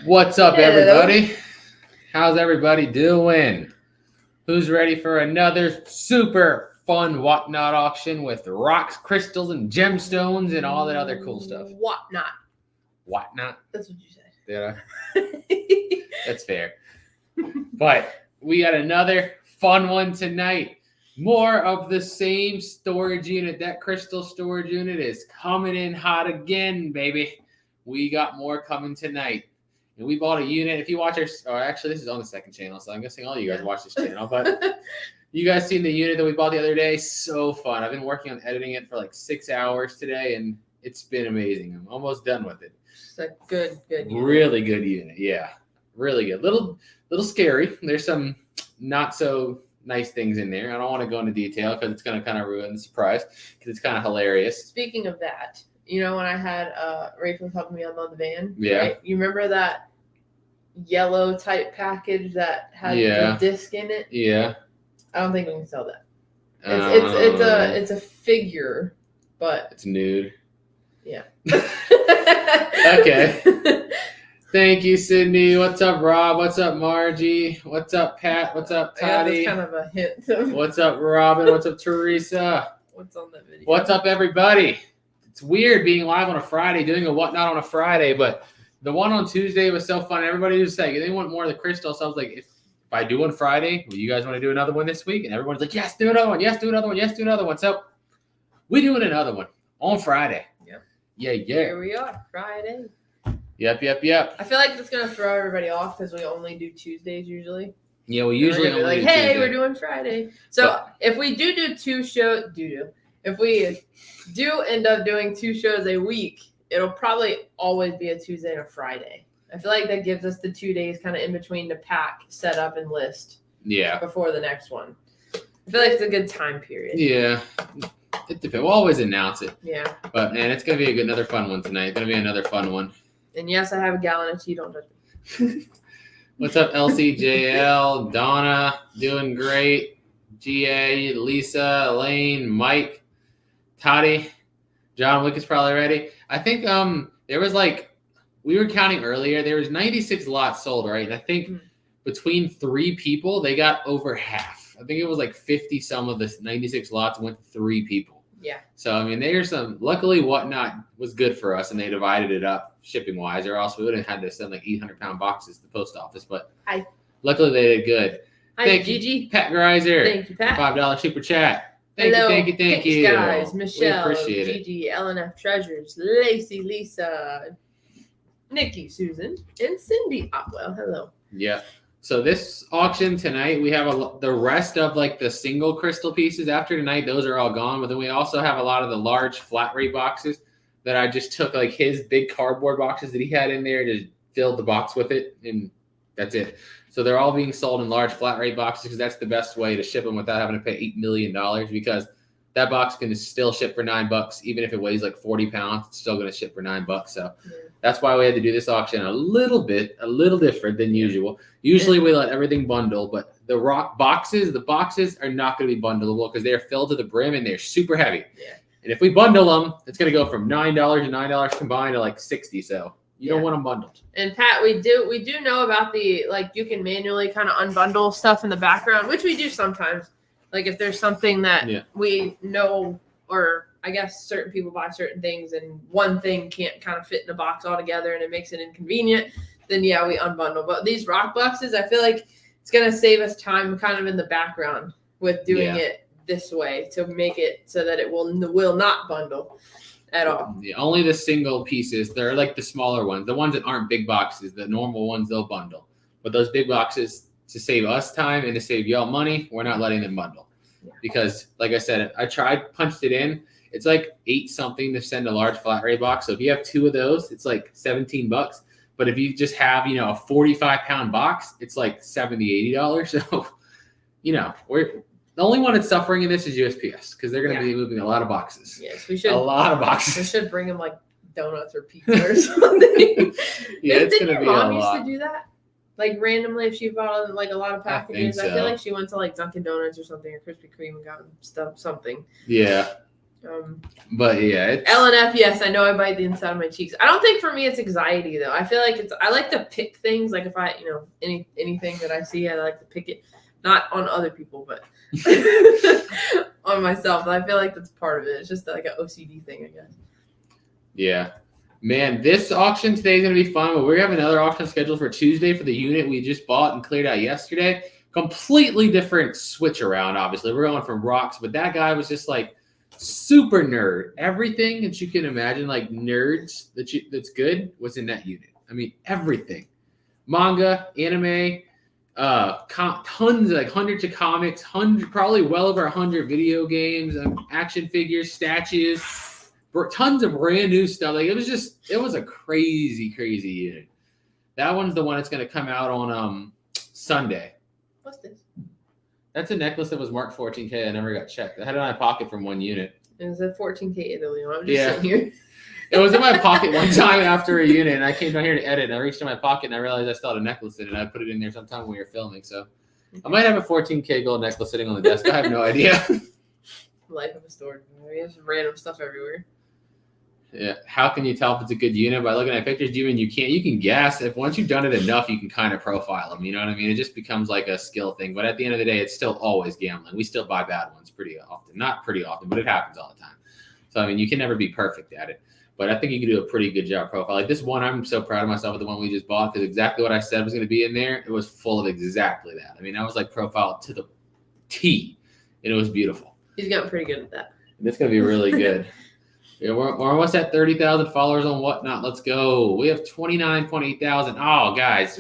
What's up, everybody? How's everybody doing? Who's ready for another super fun whatnot auction with rocks, crystals, and gemstones and all that other cool stuff? Whatnot. Whatnot? That's what you said. Yeah, that's fair. But we got another fun one tonight. More of the same storage unit. That crystal storage unit is coming in hot again, baby. We got more coming tonight. And we bought a unit. If you watch our, actually, this is on the second channel, so I'm guessing all you guys watch this channel. But you guys seen the unit that we bought the other day? So fun. I've been working on editing it for like 6 hours today, and it's been amazing. I'm almost done with it. It's a good unit. Really good unit. Yeah, really good. Little scary. There's some not so nice things in there. I don't want to go into detail because it's going to kind of ruin the surprise because it's kind of hilarious. Speaking of that, you know when I had Rachel helping me unload the van? Yeah. Right? You remember that yellow type package that had the disc in it? Yeah. I don't think we can sell that. It's a figure, but it's nude. Yeah. Okay. Thank you, Sydney. What's up, Rob? What's up, Margie? What's up, Pat? What's up, Toddy? Yeah, that's kind of a hint. What's up, Robin? What's up, Teresa? What's on that video? What's up, everybody? It's weird being live on a Friday, doing a whatnot on a Friday, but the one on Tuesday was so fun. Everybody was saying they want more of the crystal. So I was like, if I do one Friday, will you guys want to do another one this week? And everyone's like, yes, do another one. Yes, do another one. Yes, do another one. So we're doing another one on Friday. Yep. Yeah. Here we are, Friday. Yep. I feel like it's going to throw everybody off because we only do Tuesdays usually. Yeah, we usually only like, hey, Tuesday. We're doing Friday. So if we do two shows, if we do end up doing 2 shows a week, it'll probably always be a Tuesday and a Friday. I feel like that gives us the 2 days kind of in between to pack, set up, and list. Yeah. Before the next one. I feel like it's a good time period. Yeah. It depends. We'll always announce it. Yeah. But, man, it's going to be another fun one tonight. It's going to be another fun one. And, yes, I have a gallon of tea. Don't touch me. What's up, LCJL? Donna, doing great. GA, Lisa, Elaine, Mike, Toddy, John Wick is probably ready. I think there was we were counting earlier. There was 96 lots sold, right? And I think between 3 people, they got over half. I think it was like 50 some of the 96 lots went to 3 people. Yeah. So, I mean, there's some, luckily Whatnot was good for us and they divided it up shipping wise, or else we would have had to send like 800-pound boxes to the post office. But luckily they did good. Thank you, Gigi. Pat Greiser. Thank you, Pat. $5 super chat. Thank you. Guys, Michelle, we appreciate Gigi, LNF Treasures, Lacey, Lisa, Nikki, Susan, and Cindy Otwell. Hello. Yeah. So this auction tonight, we have the rest of like the single crystal pieces. After tonight, those are all gone. But then we also have a lot of the large flat rate boxes that I just took like his big cardboard boxes that he had in there, just filled the box with it, and that's it. So they're all being sold in large flat rate boxes because that's the best way to ship them without having to pay $8 million, because that box can still ship for $9. Even if it weighs like 40 pounds, it's still going to ship for $9. So that's why we had to do this auction a little different than usual. Usually we let everything bundle, but the boxes are not going to be bundleable because they are filled to the brim and they're super heavy. Yeah. And if we bundle them, it's going to go from $9 to $9 combined to like 60. So you don't want them bundled. And Pat, we do know about the, like, you can manually kind of unbundle stuff in the background, which we do sometimes. Like if there's something that we know, or I guess certain people buy certain things and one thing can't kind of fit in a box altogether and it makes it inconvenient, then we unbundle. But these rock boxes, I feel like it's going to save us time kind of in the background with doing it this way to make it so that it will not bundle at all. Yeah, only the single pieces. They're like the smaller ones, the ones that aren't big boxes. The normal ones they'll bundle, but those big boxes, to save us time and to save y'all money, we're not letting them bundle because, like I said, I punched it in. It's like $8 something to send a large flat rate box. So if you have 2 of those, it's like $17. But if you just have, a 45-pound box, it's like $70, $80. So, the only one that's suffering in this is USPS because they're going to be moving a lot of boxes. Yes, we should. A lot of boxes. We should bring them like donuts or pizza or something. It's going to be a lot. Did your mom used to do that? Like randomly, if she bought like a lot of packages, I feel like she went to like Dunkin' Donuts or something, or Krispy Kreme and got stuff, something. Yeah. But yeah, it's LNF. Yes, I know I bite the inside of my cheeks. I don't think for me it's anxiety though. I feel like I like to pick things. Like if I, anything that I see, I like to pick it, not on other people, but on myself. And I feel like that's part of it. It's just like an OCD thing, I guess. Yeah. Man, this auction today is going to be fun, but we're having another auction scheduled for Tuesday for the unit we just bought and cleared out yesterday. Completely different switch around, obviously. We're going from rocks, but that guy was just like super nerd. Everything that you can imagine, like nerds that's good, was in that unit. I mean, everything. Manga, anime, tons, like hundreds of comics, probably well over 100 video games, action figures, statues. Tons of brand new stuff. Like it was a crazy unit. That one's the one that's going to come out on Sunday. What's this? That's a necklace that was marked 14K. I never got checked. I had it in my pocket from one unit. It was a 14K Italy. I'm just sitting here. It was in my pocket one time after a unit, and I came down here to edit, and I reached in my pocket, and I realized I still had a necklace in it, and I put it in there sometime when we were filming. So I might have a 14K gold necklace sitting on the desk. I have no idea. Life of a store. There's random stuff everywhere. Yeah. How can you tell if it's a good unit? By looking at pictures. You can guess. If once you've done it enough, you can kind of profile them. You know what I mean? It just becomes like a skill thing. But at the end of the day, it's still always gambling. We still buy bad ones pretty often. Not pretty often, but it happens all the time. So, I mean, you can never be perfect at it. But I think you can do a pretty good job profile. Like this one, I'm so proud of myself with the one we just bought because exactly what I said was going to be in there. It was full of exactly that. I mean, I was like profiled to the T, and it was beautiful. He's gotten pretty good at that. And it's going to be really good. Yeah, we're almost at 30,000 followers on Whatnot. Let's go. We have 29.8 thousand. Oh, guys,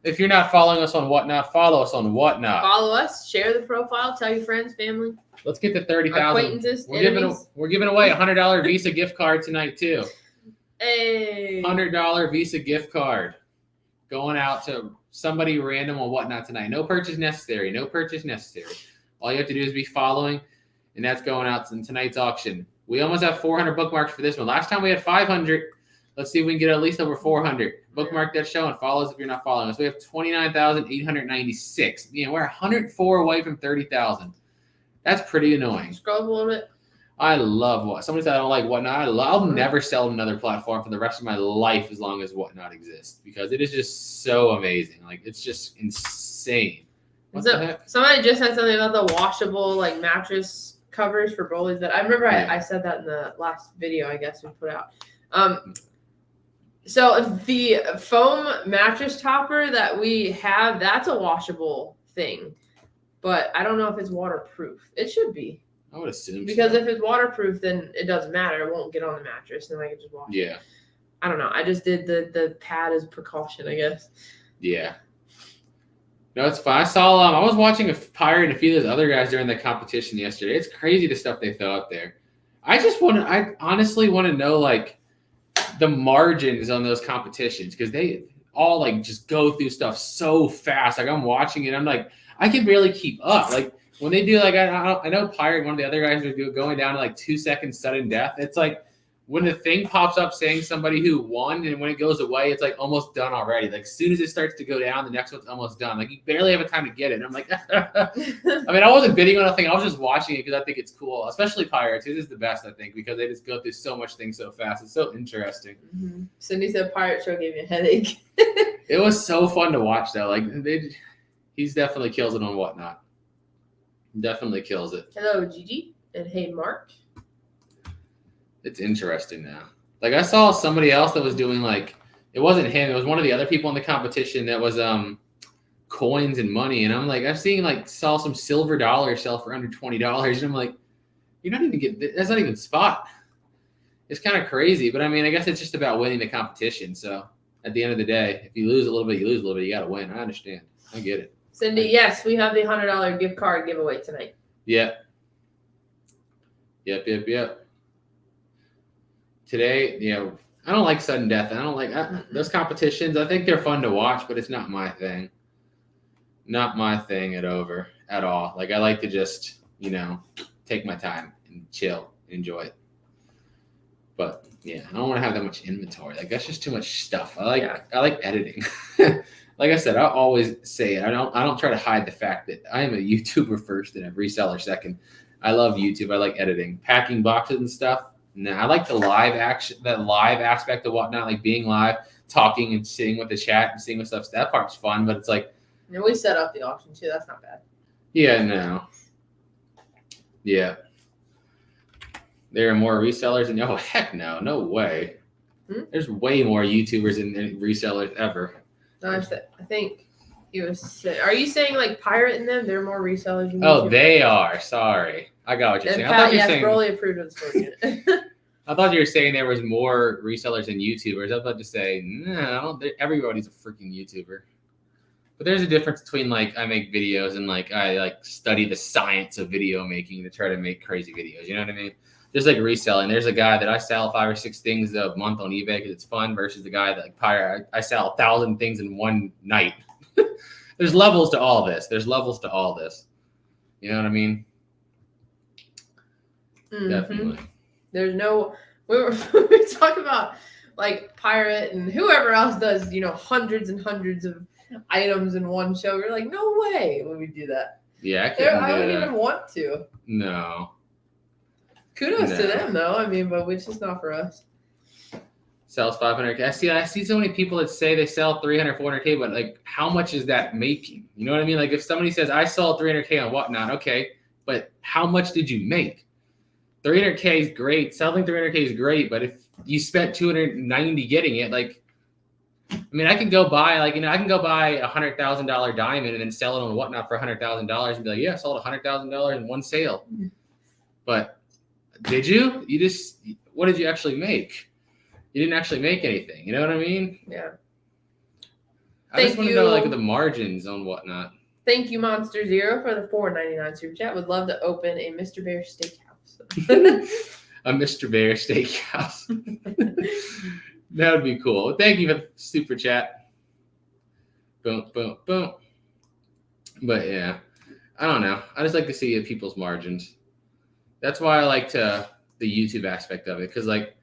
if you're not following us on Whatnot, follow us on Whatnot. Follow us. Share the profile. Tell your friends, family. Let's get to 30,000. Acquaintances, we're giving away a $100 Visa gift card tonight too. Hey. $100 Visa gift card going out to somebody random on Whatnot tonight. No purchase necessary. No purchase necessary. All you have to do is be following, and that's going out in tonight's auction. We almost have 400 bookmarks for this one. Last time we had 500. Let's see if we can get at least over 400. Bookmark that show and follow us if you're not following us. We have 29,896. We're 104 away from 30,000. That's pretty annoying. Scroll up a little bit. I love what somebody said I don't like Whatnot. I'll never sell another platform for the rest of my life as long as Whatnot exists because it is just so amazing. Like it's just insane. What the heck? Somebody just said something about the washable like mattress covers for Broly's that I remember I said that in the last video I guess we put out. So the foam mattress topper that we have, that's a washable thing. But I don't know if it's waterproof. It should be. I would assume because if it's waterproof, then it doesn't matter. It won't get on the mattress, and I can just wash it. Yeah. I don't know. I just did the pad as precaution, I guess. Yeah. No, it's fine. I saw I was watching a Pirate and a few of those other guys during the competition yesterday. It's crazy the stuff they throw up there. I honestly want to know like the margins on those competitions because they all like just go through stuff so fast. Like I'm watching it, I'm like, I can barely keep up. Like when they do, like I know Pirate, one of the other guys was going down to like 2 seconds sudden death. It's like when the thing pops up saying somebody who won, and when it goes away, it's like almost done already. Like as soon as it starts to go down, the next one's almost done. Like you barely have a time to get it. And I'm like, I mean, I wasn't bidding on nothing. I was just watching it because I think it's cool, especially Pirates. It is the best, I think, because they just go through so much things so fast. It's so interesting. Mm-hmm. Cindy said Pirate Show gave me a headache. It was so fun to watch, though. Like he's definitely kills it on Whatnot. Definitely kills it. Hello, Gigi, and hey, Mark. It's interesting now. Like I saw somebody else that was doing like it wasn't him. It was one of the other people in the competition that was coins and money. And I'm like, I've seen saw some silver dollars sell for under $20, and I'm like, you're not even getting that's not even spot. It's kind of crazy, but I mean, I guess it's just about winning the competition. So at the end of the day, if you lose a little bit, you lose a little bit. You got to win. I understand. I get it. Cindy, yes, we have the $100 gift card giveaway tonight. Yep. Today, I don't like sudden death. I don't like those competitions. I think they're fun to watch, but it's not my thing. Not my thing at all. Like I like to just, take my time and chill, enjoy it. But yeah, I don't want to have that much inventory. Like that's just too much stuff. I like editing. Like I said, I always say it. I don't try to hide the fact that I am a YouTuber first and a reseller second. I love YouTube. I like editing, packing boxes and stuff. No, I like the live action, that live aspect of whatnot, like being live, talking and sitting with the chat and seeing what stuff. That part's fun, but it's like. And we set up the auction too. That's not bad. Yeah, no. Yeah. There are more resellers than oh heck no way. There's way more YouTubers and resellers ever. No, I think he was. Are you saying like Pirate and them? They're more resellers than YouTubers? They are. Sorry, I got what you're saying. I thought you were saying. Broly approved of the store unit. I thought you were saying there was more resellers than YouTubers. I was about to say no. Everybody's a freaking YouTuber. But there's a difference between like I make videos and like I like study the science of video making to try to make crazy videos. You know what I mean? Just like reselling. There's a guy that I sell 5 or 6 things a month on eBay because it's fun versus the guy that like Pirate. I sell 1,000 things in one night. There's levels to all this. You know what I mean? Mm-hmm. Definitely. There's no. We talk about like Pirate and whoever else does hundreds and hundreds of items in one show. We're like, no way would we do that. Yeah, I wouldn't even want to. No. Kudos to them though. I mean, but it's just not for us. Sells 500K. I see so many people that say they sell 300, 400K, but like, how much is that making? You know what I mean? Like, if somebody says I sold 300K on whatnot, okay, but how much did you make? 300K is great. Selling 300K is great, but if you spent 290 getting it, like, I mean, I can go buy I can go buy a $100,000 diamond and then sell it on whatnot for $100,000 and be like, yeah, I sold $100,000 in one sale. But did you? What did you actually make? You didn't actually make anything. You know what I mean? Yeah. I just want to know like the margins on whatnot. Thank you, Monster Zero, for the $4.99 super chat. Would love to open a Mr. Bear Steakhouse. A Mr. Bear Steakhouse. That would be cool. Thank you for the super chat. Boom, boom, boom. But yeah, I don't know. I just like to see people's margins. That's why I like the YouTube aspect of it, because like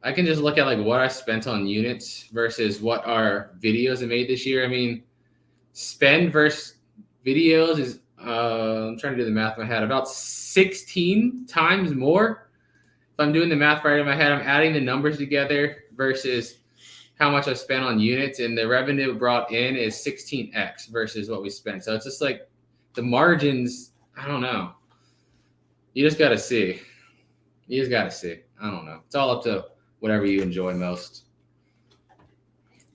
I can just look at like what I spent on units versus what our videos have made this year. I mean, spend versus videos is I'm trying to do the math in my head, about 16 times more. If I'm doing the math right in my head, I'm adding the numbers together versus how much I spent on units, and the revenue brought in is 16x versus what we spent. So it's just like the margins, I don't know. You just got to see. I don't know. It's all up to whatever you enjoy most.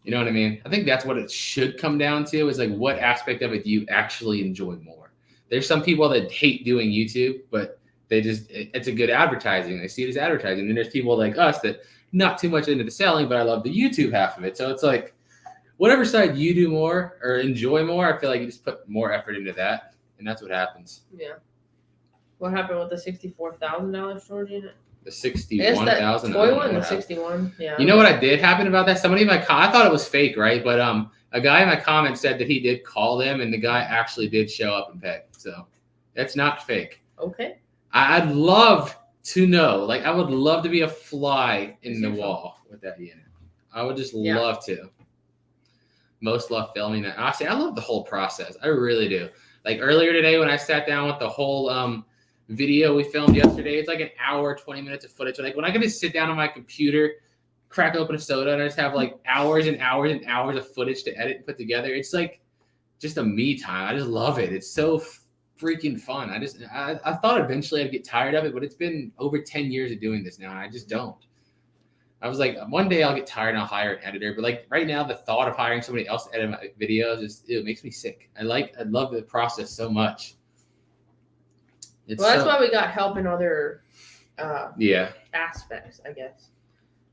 You know what I mean? I think that's what it should come down to, is like what aspect of it do you actually enjoy more? There's some people that hate doing YouTube, but it's a good advertising. They see it as advertising. And there's people like us that not too much into the selling, but I love the YouTube half of it. So it's like whatever side you do more or enjoy more, I feel like you just put more effort into that, and that's what happens. Yeah. What happened with the $64,000 storage unit? The 61,000. Toy one, the 61. Yeah. You know what I did happen about that? Somebody in my I thought it was fake, right? But a guy in my comments said that he did call them, and the guy actually did show up and pay. So that's not fake. Okay. I'd love to know. Like, I would love to be a fly in the wall with that unit. I would just love to. Most love filming that. Honestly, I love the whole process. I really do. Like earlier today when I sat down with the whole video we filmed yesterday, it's like an hour, 20 minutes of footage. Like when I can just sit down on my computer, crack open a soda, and I just have like hours and hours and hours of footage to edit and put together. It's like just a me time. I just love it. It's so freaking fun. I thought eventually I'd get tired of it, but it's been over 10 years of doing this now, and I just don't. I was like, one day I'll get tired and I'll hire an editor. But like right now, the thought of hiring somebody else to edit my videos it makes me sick. I love the process so much. That's why we got help in other aspects, I guess.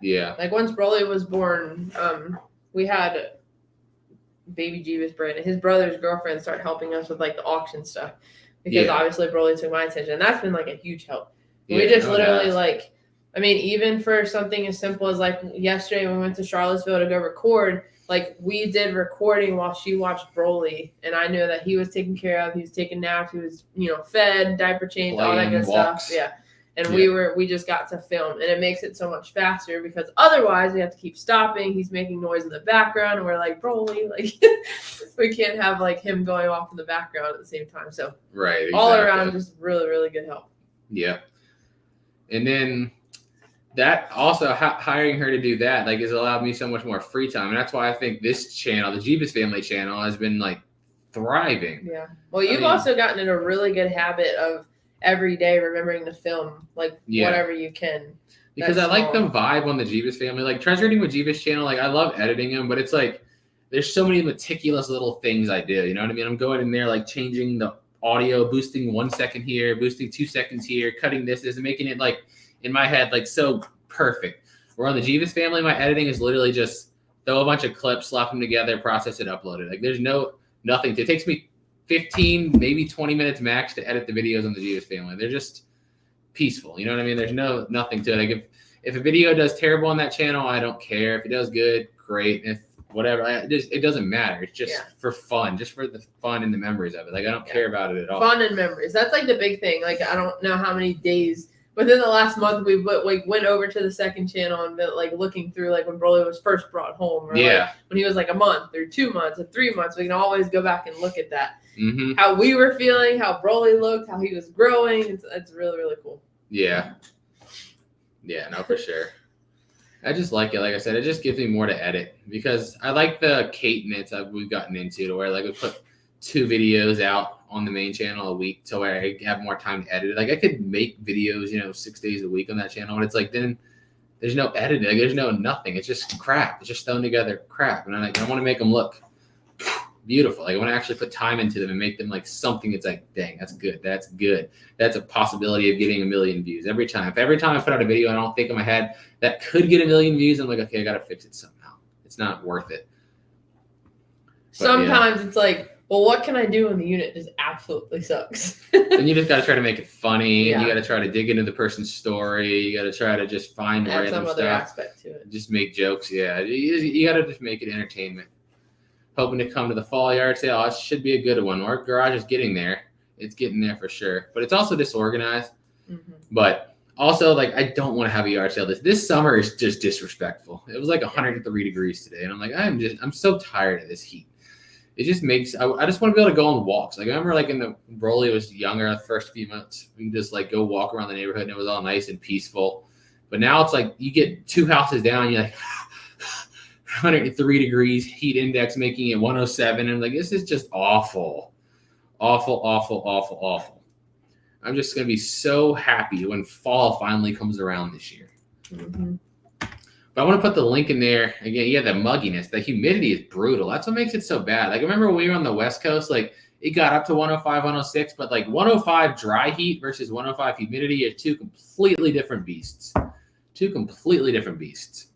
Yeah. Like once Broly was born, we had baby Jeebus Brandon. His brother's girlfriend started helping us with like the auction stuff because obviously Broly took my attention, and that's been like a huge help. We just literally like, I mean, even for something as simple as like yesterday when we went to Charlottesville to go record, like we did recording while she watched Broly, and I knew that he was taken care of. He was taking naps. He was, fed, diaper changed, all that good stuff. Yeah. And we just got to film, and it makes it so much faster because otherwise we have to keep stopping. He's making noise in the background, and we're like, Broly, like we can't have like him going off in the background at the same time. So right, exactly. All around, just really, really good help. Yeah. And then that also hiring her to do that like has allowed me so much more free time, and that's why I think this channel, the Jus Family Channel, has been like thriving. Yeah. Well, you've also gotten in a really good habit of every day remembering to film like whatever you can. Because I like the vibe on the Jus Family, like Treasure Hunting with Jus channel. Like I love editing them, but it's like there's so many meticulous little things I do. You know what I mean? I'm going in there like changing the audio, boosting 1 second here, boosting 2 seconds here, cutting this, and making it like in my head like so perfect. Where on the Jus Family, my editing is literally just throw a bunch of clips, slap them together, process it, upload it. Like there's nothing to. It takes me 15, maybe 20 minutes max to edit the videos on the Jus Family. They're just peaceful. You know what I mean? There's nothing to it. Like if a video does terrible on that channel, I don't care. If it does good, great. If whatever, it doesn't matter. It's just for fun, just for the fun and the memories of it. Like I don't care about it at all. Fun and memories. That's like the big thing. Like I don't know how many days within the last month we went over to the second channel and been like looking through like when Broly was first brought home, or like when he was like a month or 2 months or 3 months. We can always go back and look at that. Mm-hmm. How we were feeling, how Broly looked, how he was growing. It's really, really cool. Yeah. Yeah, no, for sure. I just like it. Like I said, it just gives me more to edit because I like the cadence we've gotten into to where like we put 2 videos out on the main channel a week to where I have more time to edit it. Like I could make videos, 6 days a week on that channel, but it's like then there's no editing. Like there's nothing. It's just crap. It's just thrown together crap. And I want to make them look beautiful. Like I want to actually put time into them and make them like something that's like, dang, that's good. That's good. That's a possibility of getting 1 million views every time. If every time I put out a video, I don't think in my head that could get 1 million views, I'm like, okay, I got to fix it somehow. It's not worth it. But, sometimes it's like, well, what can I do when the unit just absolutely sucks? And you just got to try to make it funny. And you got to try to dig into the person's story. You got to try to just find random some stuff. other aspect to it. Just make jokes. Yeah, you got to just make it entertainment. Hoping to come to the fall yard sale. It should be a good one. Our garage is getting there. It's getting there for sure. But it's also disorganized. Mm-hmm. But also, like, I don't want to have a yard sale. This summer is just disrespectful. It was like 103 degrees today. And I'm like, I'm so tired of this heat. It just makes, I just want to be able to go on walks. Like I remember like when Broly was younger, the first few months, we can just like go walk around the neighborhood and it was all nice and peaceful. But now it's like you get 2 houses down and you're like 103 degrees, heat index making it 107. And I'm like, this is just awful. Awful, awful, awful, awful. I'm just going to be so happy when fall finally comes around this year. Mm-hmm. But I want to put the link in there. Again, the mugginess. The humidity is brutal. That's what makes it so bad. Like, I remember when we were on the West Coast, like, it got up to 105, 106, but, like, 105 dry heat versus 105 humidity are 2 completely different beasts. 2 completely different beasts.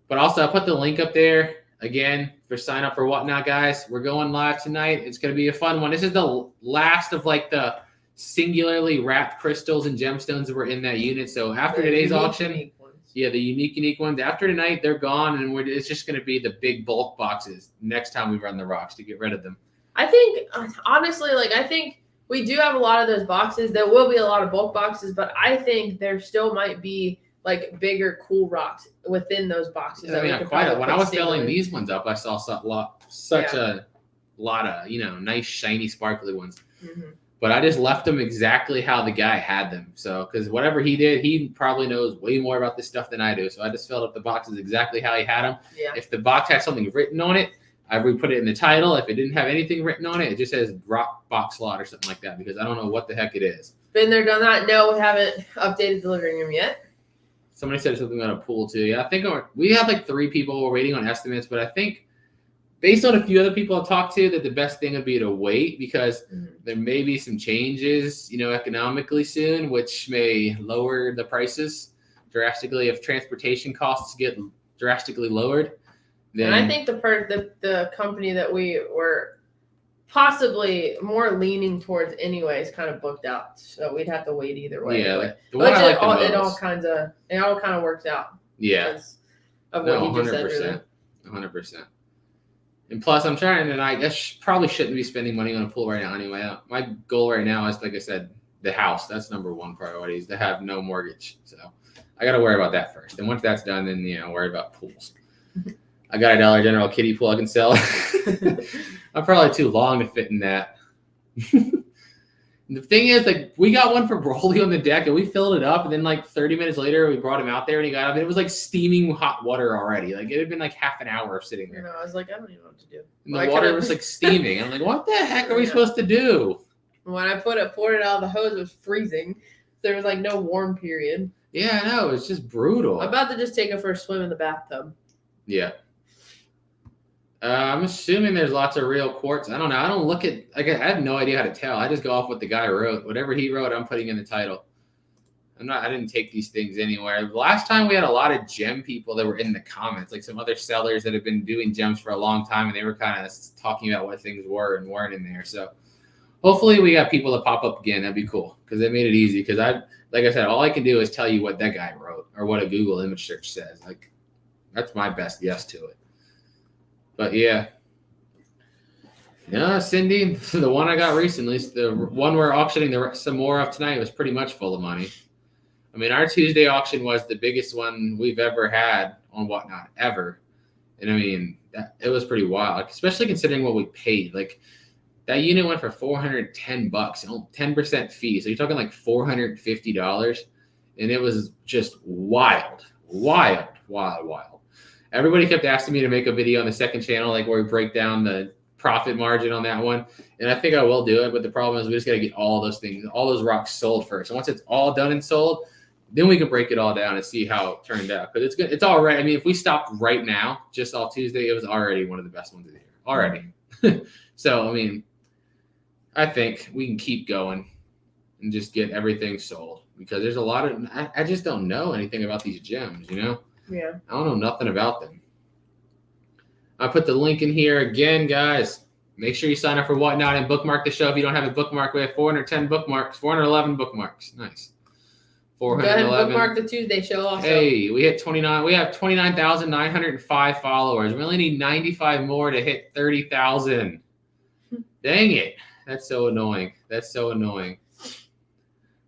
But also, I put the link up there, again, for sign up for Whatnot, guys. We're going live tonight. It's going to be a fun one. This is the last of, like, the singularly wrapped crystals and gemstones that were in that unit. So after today's auction... Yeah, the unique ones. After tonight, they're gone, and it's just going to be the big bulk boxes next time we run the rocks to get rid of them. I think, honestly, I think we do have a lot of those boxes. There will be a lot of bulk boxes, but I think there still might be, like, bigger, cool rocks within those boxes. Yeah, when I was filling these ones up, I saw a lot of, nice, shiny, sparkly ones. Mm-hmm. But I just left them exactly how the guy had them. So, because whatever he did, he probably knows way more about this stuff than I do. So I just filled up the boxes exactly how he had them. Yeah. If the box had something written on it, I would put it in the title. If it didn't have anything written on it, it just says rock box lot or something like that because I don't know what the heck it is. Been there, done that. No, we haven't updated delivering them yet. Somebody said something about a pool too. Yeah, I think we have like 3 people. We're waiting on estimates, but I think based on a few other people I've talked to, that the best thing would be to wait because there may be some changes, economically soon, which may lower the prices drastically if transportation costs get drastically lowered. Then, and I think the company that we were possibly more leaning towards anyways kind of booked out, so we'd have to wait either way. Yeah, like the one I like the most. It all kind of works out. Yeah, of what you just said. 100%. 100%. And plus, I'm trying to, I probably shouldn't be spending money on a pool right now anyway. My goal right now is, like I said, the house. That's number 1 priority is to have no mortgage. So I got to worry about that first. And once that's done, then, worry about pools. I got a Dollar General kiddie pool I can sell. I'm probably too long to fit in that. The thing is, like, we got one for Broly on the deck, and we filled it up, and then like 30 minutes later, we brought him out there, and he got up, and it was like steaming hot water already. Like it had been like half an hour of sitting there. I was like, I don't even know what to do. And the water was like steaming. I'm like, what the heck are we supposed to do? When I poured it out of the hose, it was freezing. There was like no warm period. Yeah, I know. It's just brutal. I'm about to just take it for a swim in the bathtub. Yeah. I'm assuming there's lots of real quartz. I don't know. I don't look at, like, I have no idea how to tell. I just go off what the guy wrote. Whatever he wrote, I'm putting in the title. I didn't take these things anywhere. Last time we had a lot of gem people that were in the comments, like some other sellers that have been doing gems for a long time, and they were kind of talking about what things were and weren't in there. So hopefully we got people that pop up again. That'd be cool because they made it easy. Because like I said, all I can do is tell you what that guy wrote or what a Google image search says. Like that's my best guess to it. But yeah. Yeah, Cindy, the one I got recently, the one we're auctioning some more of tonight was pretty much full of money. I mean, our Tuesday auction was the biggest one we've ever had on Whatnot, ever. And I mean, it was pretty wild, especially considering what we paid. Like, that unit went for $410, 10% fee. So you're talking like $450. And it was just wild. Everybody kept asking me to make a video on the second channel, like where we break down the profit margin on that one. And I think I will do it. But the problem is we just got to get all those things, all those rocks sold first. And once it's all done and sold, then we can break it all down and see how it turned out. Because it's good. It's all right. I mean, if we stopped right now, just off Tuesday, it was already one of the best ones of the year. Already. So, I mean, I think we can keep going and just get everything sold. Because there's a lot of, I just don't know anything about these gems, you know? Yeah. I don't know nothing about them. I put the link in here again, guys. Make sure you sign up for Whatnot and bookmark the show. If you don't have a bookmark, we have 410 bookmarks, 411 bookmarks. Nice. 411. Go ahead and bookmark the Tuesday show also. Hey, we hit 29. We have 29,905 followers. We only need 95 more to hit 30,000. Dang it. That's so annoying.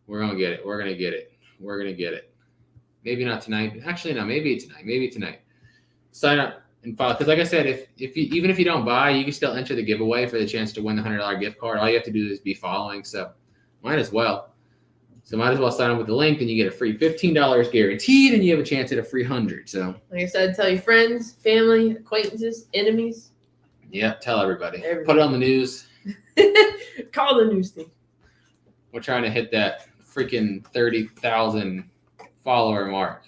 We're going to get it. We're going to get it. Maybe not tonight. Actually, no. Maybe tonight. Sign up and follow. Because like I said, if you, even if you don't buy, you can still enter the giveaway for the chance to win the $100 gift card. All you have to do is be following. So might as well. Might as well sign up with the link, and you get a free $15 guaranteed, and you have a chance at a free 100. So like I said, tell your friends, family, acquaintances, enemies. Yeah, tell everybody. Put it on the news. Call the news team. We're trying to hit that freaking 30,000 follower mark.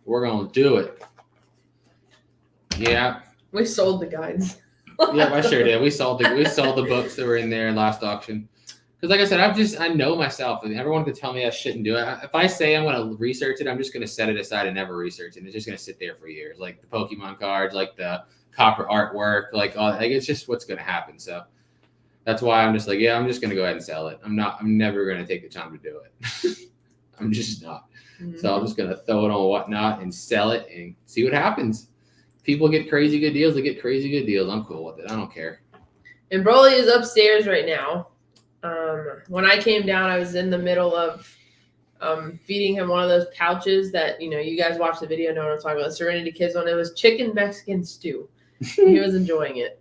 We're gonna do it. Yeah. We sold the guides. Yeah, I sure did. We sold the books that were in there last auction. Because like I said, I know myself, and everyone could tell me I shouldn't do it. If I say I'm going to research it, I'm just going to set it aside and never research it. It's just going to sit there for years, like the Pokemon cards, like the copper artwork, like it's just what's going to happen. So that's why I'm just like, yeah, I'm just going to go ahead and sell it. I'm never going to take the time to do it. I'm just not. Mm-hmm. So I'm just going to throw it on Whatnot and sell it and see what happens. People get crazy good deals. They get crazy good deals. I'm cool with it. I don't care. And Broly is upstairs right now. When I came down, I was in the middle of feeding him one of those pouches that, you guys watch the video, know what I'm talking about. Serenity Kids one. It was chicken Mexican stew. He was enjoying it.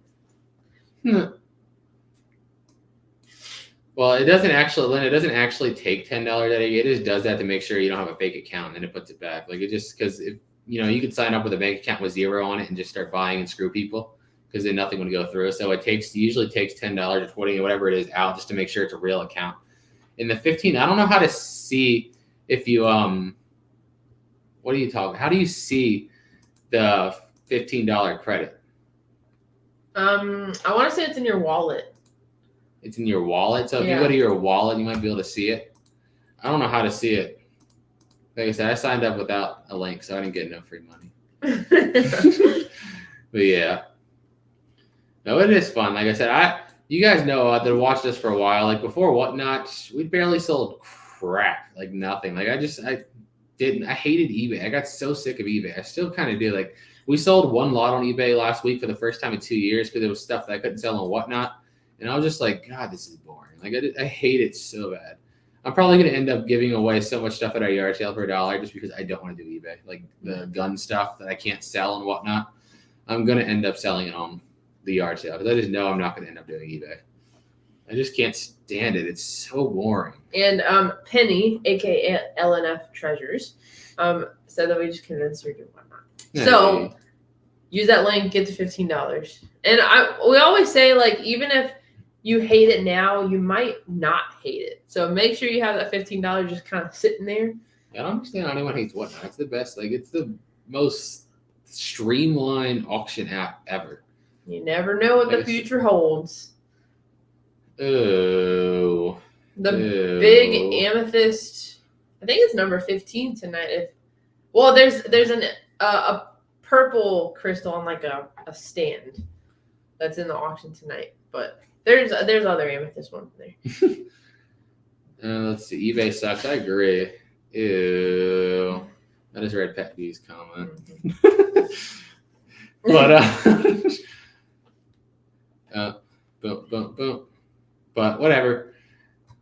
Well, it doesn't actually take $10 out of you. It just does that to make sure you don't have a fake account, and then it puts it back. Like it just because you could sign up with a bank account with $0 on it and just start buying and screw people. Because then nothing would go through. So it usually takes $10 or $20 or whatever it is out just to make sure it's a real account. In the 15, I don't know how to see if you what are you talking? How do you see the $15 credit? I want to say it's in your wallet. It's in your wallet. So if you go to your wallet, you might be able to see it. I don't know how to see it. Like I said, I signed up without a link, so I didn't get no free money. But yeah. No, it is fun. Like I said, you guys know that watched us for a while. Like before Whatnot, we barely sold crap, like nothing. Like I hated eBay. I got so sick of eBay. I still kind of do. Like we sold one lot on eBay last week for the first time in 2 years because it was stuff that I couldn't sell on Whatnot. And I was just like, God, this is boring. Like I hate it so bad. I'm probably going to end up giving away so much stuff at our yard sale for $1 just because I don't want to do eBay. Like the gun stuff that I can't sell and whatnot. I'm going to end up selling it on the yard sale because I just know I'm not going to end up doing eBay. I just can't stand it. It's so boring. And Penny, aka LNF Treasures, said that we just convinced her to whatnot. Hey. So use that link, get the $15. And we always say, like, even if you hate it now, you might not hate it. So make sure you have that $15 just kind of sitting there. I don't understand how anyone hates Whatnot. It's the best. Like, it's the most streamlined auction app ever. You never know what the future holds. Oh. The big amethyst, I think it's number 15 tonight. There's a purple crystal on like a stand that's in the auction tonight, but there's other amethyst ones there. Let's see. eBay sucks. I agree. Ew. That is Red Pet B's comment. But boom. But whatever.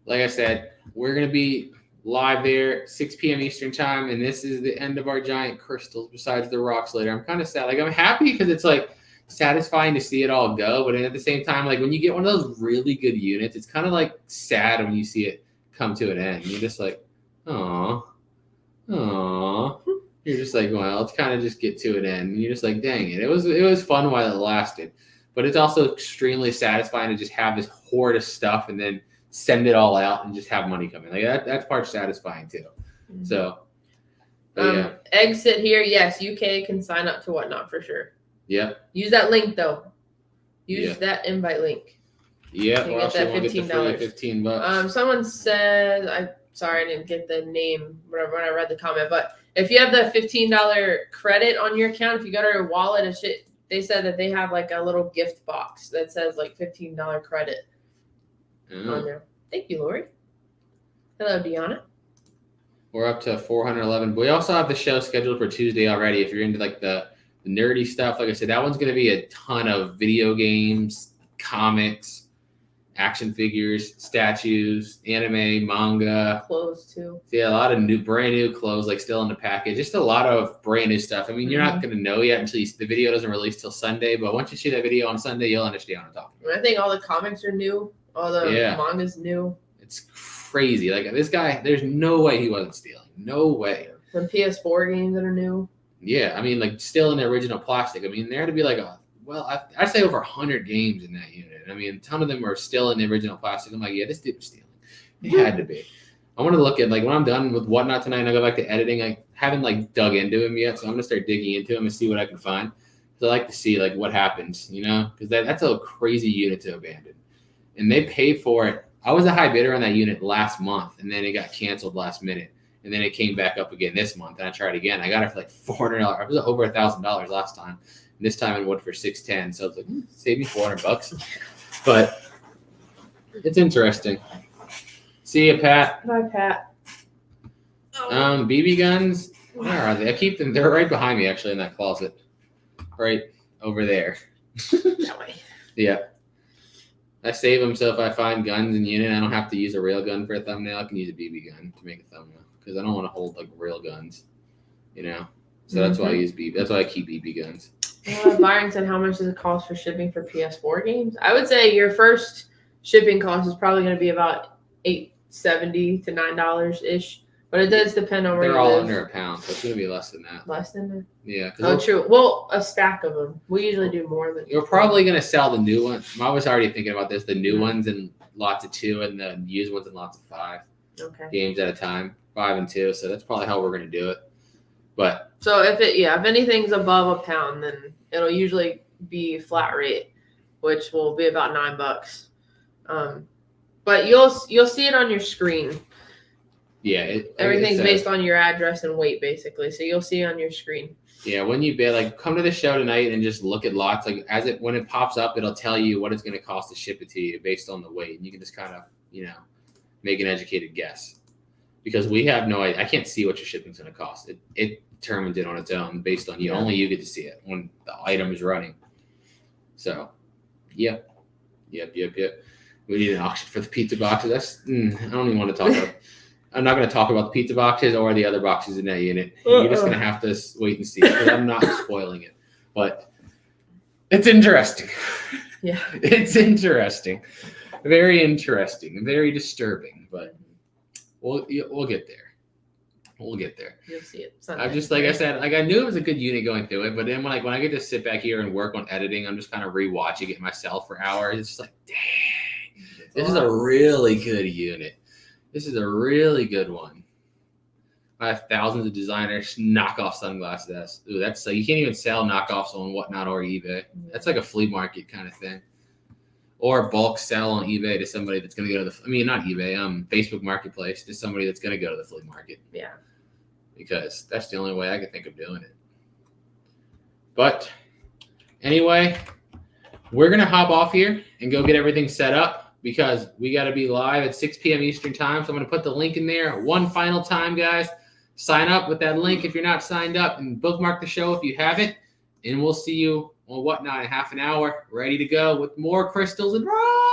Like I said, we're gonna be live there 6 p.m. Eastern time, and this is the end of our giant crystals. Besides the rocks later, I'm kind of sad. Like, I'm happy because it's like satisfying to see it all go, but at the same time, like when you get one of those really good units, it's kind of like sad when you see it come to an end. You're just like, Aw. You're just like, well, let's kind of just get to an end. And you're just like, dang it. It was fun while it lasted. But it's also extremely satisfying to just have this hoard of stuff and then send it all out and just have money come in. Like that's part satisfying too. Mm-hmm. So yeah. Exit here, yes, UK can sign up to Whatnot for sure. Yeah. Use that link though. Use that invite link. Yeah, or else you won't get the free $15. Someone said, I didn't get the name when I read the comment, but if you have the $15 credit on your account, if you go to your wallet and shit, they said that they have like a little gift box that says like $15 credit on there. Thank you, Lori. Hello, Deanna. We're up to 411. But we also have the show scheduled for Tuesday already. If you're into like the nerdy stuff, like I said, that one's going to be a ton of video games, comics, action figures, statues, anime, manga. Clothes too. So yeah, a lot of brand new clothes, like still in the package. Just a lot of brand new stuff. I mean, you're not going to know yet until the video doesn't release till Sunday. But once you see that video on Sunday, you'll understand what I'm talking about. I think all the comics are new. All the manga's new. It's crazy. Like this guy, there's no way he wasn't stealing. No way. Some PS4 games that are new. Yeah, I mean, like still in the original plastic. I mean, there had to be like I'd say over 100 games in that unit. I mean, a ton of them are still in the original plastic. I'm like, yeah, this dude was stealing. It had to be. I want to look at, like, when I'm done with Whatnot tonight and I go back to editing, I haven't, like, dug into him yet, so I'm going to start digging into him and see what I can find. So I like to see, like, what happens, you know? Because that's a crazy unit to abandon. And they paid for it. I was a high bidder on that unit last month, and then it got canceled last minute. And then it came back up again this month, and I tried again. I got it for, like, $400. It was over $1,000 last time. And this time it went for $610. So I was like, save me $400. But it's interesting. See you, Pat. Bye, Pat. BB guns. Where are they? I keep them. They're right behind me, actually, in that closet. Right over there. That way. Yeah. I save them so if I find guns in unit, I don't have to use a real gun for a thumbnail. I can use a BB gun to make a thumbnail because I don't want to hold like real guns, you know. So that's why I use BB. That's why I keep BB guns. Byron said, how much does it cost for shipping for PS4 games? I would say your first shipping cost is probably going to be about $8.70 to $9 ish, but it does depend on where they're you live. all under £1, so it's going to be less than that. Less than that? Yeah. Oh, true. Well, a stack of them. We usually do more than. You're probably going to sell the new ones. I was already thinking about this. The new ones in lots of 2 and the used ones in lots of 5. Okay. Games at a time, 5 and 2. So that's probably how we're going to do it. But so if anything's above £1, then it'll usually be flat rate, which will be about $9. But you'll see it on your screen. Yeah, everything's based on your address and weight, basically. So you'll see it on your screen. Yeah, when you bid, like, come to the show tonight and just look at lots. Like, when it pops up, it'll tell you what it's going to cost to ship it to you based on the weight, and you can just kind of, make an educated guess. Because we have no idea. I can't see what your shipping's going to cost. It determines it on its own based on you. Yeah. Only you get to see it when the item is running. So, yep. We need an auction for the pizza boxes. I don't even want to talk about. I'm not going to talk about the pizza boxes or the other boxes in that unit. You're just going to have to wait and see because I'm not spoiling it. But it's interesting. Yeah, it's interesting. Very interesting, very disturbing, but we'll get there. We'll get there. You'll see it Sunday. I just, like I said, like I knew it was a good unit going through it, but then when I get to sit back here and work on editing, I'm just kind of rewatching it myself for hours. It's just like, dang, this is a really good unit. This is a really good one. I have thousands of designers knockoff sunglasses. Ooh, that's like, you can't even sell knockoffs on Whatnot or eBay. That's like a flea market kind of thing. Or bulk sell on eBay to somebody that's going to go to not eBay, Facebook Marketplace to somebody that's going to go to the flea market. Yeah. Because that's the only way I could think of doing it. But anyway, we're going to hop off here and go get everything set up because we got to be live at 6 p.m. Eastern time. So I'm going to put the link in there one final time, guys. Sign up with that link if you're not signed up and bookmark the show if you haven't. And we'll see you on Whatnot in half an hour, ready to go with more crystals and rods.